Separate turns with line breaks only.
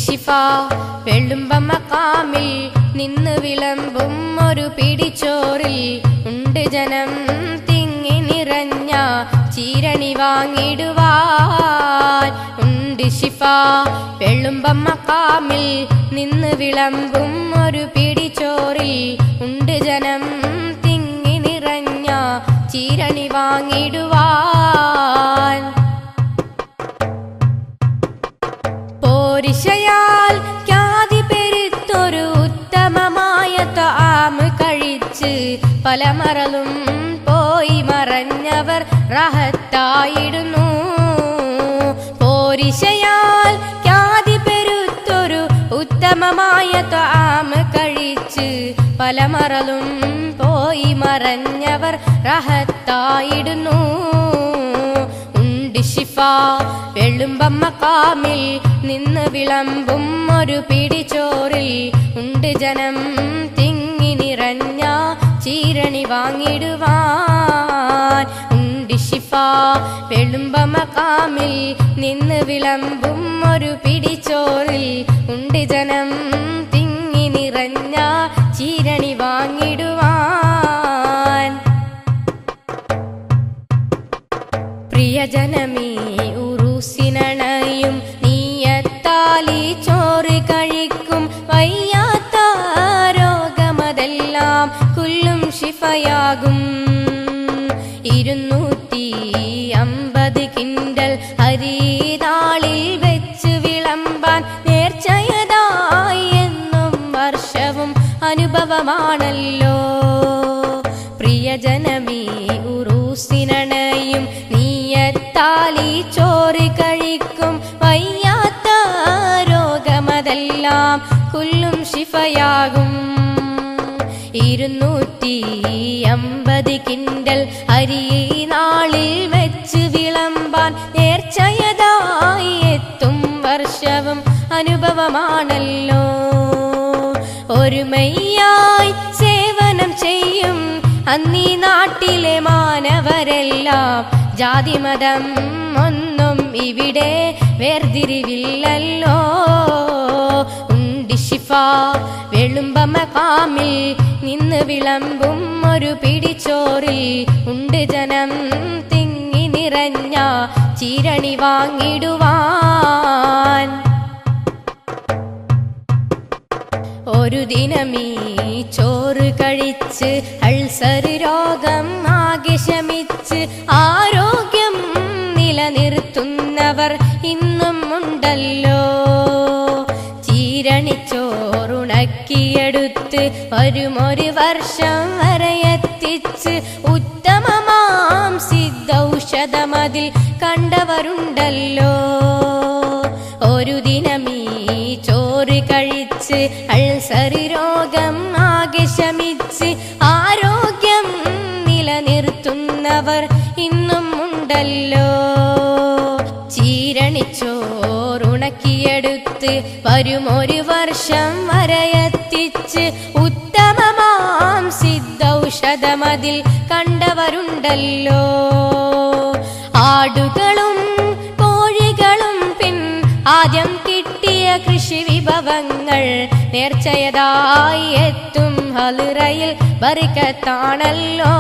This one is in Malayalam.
ശിഫ വെള്ളുമ്പ മഖാമിൽ നിന്ന് വിളമ്പും ഒരു പിടിച്ചോറിൽ ഉണ്ട് ജനം തിങ്ങി നിറഞ്ഞ ചീരണി വാങ്ങിടുവാൻ. ഉണ്ട് ശിഫ വെള്ളുമ്പ മഖാമിൽ നിന്ന് വിളമ്പും ഒരു പിടിച്ചോറിൽ ഉണ്ട് ജനം തിങ്ങി നിറഞ്ഞ ചീരണി വാങ്ങിടുവാൻ. പോരിശയാൽ ഖ്യാതി പെരുത്തൊരു ഉത്തമമായ ത്വആമ് കഴിച്ച് പല മറലും പോയി മറഞ്ഞവർ റാഹത്തായിടുന്നു. പോരിശയാൽ ഖ്യാതി പെരുത്തൊരു ഉത്തമമായ ത്വആമ് കഴിച്ച് പല മറലും പോയി മറഞ്ഞവർ റാഹത്തായിടുന്നു. ഉണ്ട് ശിഫ വെള്ളുമ്പ മഖാമിൽ നിന്ന് വിളമ്പും ഒരു പിടിച്ചോറിൽ ഉണ്ട് ജനം തിങ്ങി നിറഞ്ഞ ചീരണി വാങ്ങിടുവാൻ. ഉണ്ട് ശിഫ വെള്ളുമ്പ മഖാമിൽ നിന്ന് വിളമ്പും ഒരു പിടിച്ചോറിൽ ഉണ്ട് ജനം തിങ്ങി നിറഞ്ഞ ചീരണി വാങ്ങിടുവാൻ. പ്രിയജനമീ ഉറൂസിനണയും നീയത്താലി ചോറ് കഴിക്കും വയ്യാത്ത രോഗമതെല്ലാം കുല്ലും ശിഫയാകും. 250 കിൻഡൽ അരി നാളിൽ വെച്ച് വിളമ്പാൻ നേർച്ചയതായി എന്നും വർഷവും അനുഭവമാണല്ലോ. പ്രിയജനമീ ഉറൂസിനണയും നീയത്താലി ചോറ് കഴിക്കും വയ്യാത്ത രോഗമതെല്ലാം കുല്ലും ശിഫയാകും. 250 കിൻഡൽ അരി നാളിൽ വെച്ച് വിളമ്പാൻ നേർച്ചയതായി എത്തും വർഷവും അനുഭവമാണല്ലോ. ഒരുമയായി സേവനം ചെയ്യും അന്നീ നാട്ടിലെ മാനവരെല്ലാം ജാതിമതം ഒന്നും ഇവിടെ വേർതിരിവില്ലല്ലോ. ഉണ്ട് ശിഫ വെള്ളുമ്പ മഖാമിൽ നിന്ന് വിളമ്പും ഒരു പിടിച്ചോറിൽ ഉണ്ട് ജനം തിങ്ങി നിറഞ്ഞ ചീരണി വാങ്ങിടുവാൻ. ഒരു ദിനമീ ചോറ് കഴിച്ച് അൾസർ രോഗം ആകെ ശമിച്ച് ആരോഗ്യം നിലനിർത്തുന്നവർ ഇന്നും ഉണ്ടല്ലോ. ചീരണിച്ചോറുണക്കിയെടുത്ത് ഒരു വർഷം വരെ എത്തിച്ച് ഉത്തമമാം സിദ്ധൌഷധമതിൽ കണ്ടവരുണ്ടല്ലോ. ഒരു ദിനമീ ചോറ് കഴിച്ച് അൾസർ രോഗം ആകെ ശമിച്ച് ആരോഗ്യം നിലനിർത്തുന്നവർ ഇന്നും ഉണ്ടല്ലോ. ചീരണിച്ചോറുണക്കിയെടുത്ത് ഒരു വർഷം വരെ എത്തിച്ച് ഉത്തമമാം സിദ്ധൌഷധമതിൽ കണ്ടവരുണ്ടല്ലോ. ആടുകളും കോഴികളും ആദ്യം കിട്ടിയ കൃഷി വിഭവങ്ങൾ നേർച്ചയതായി എത്തും ഹൽറയിൽ ബർക്കത്താണല്ലോ.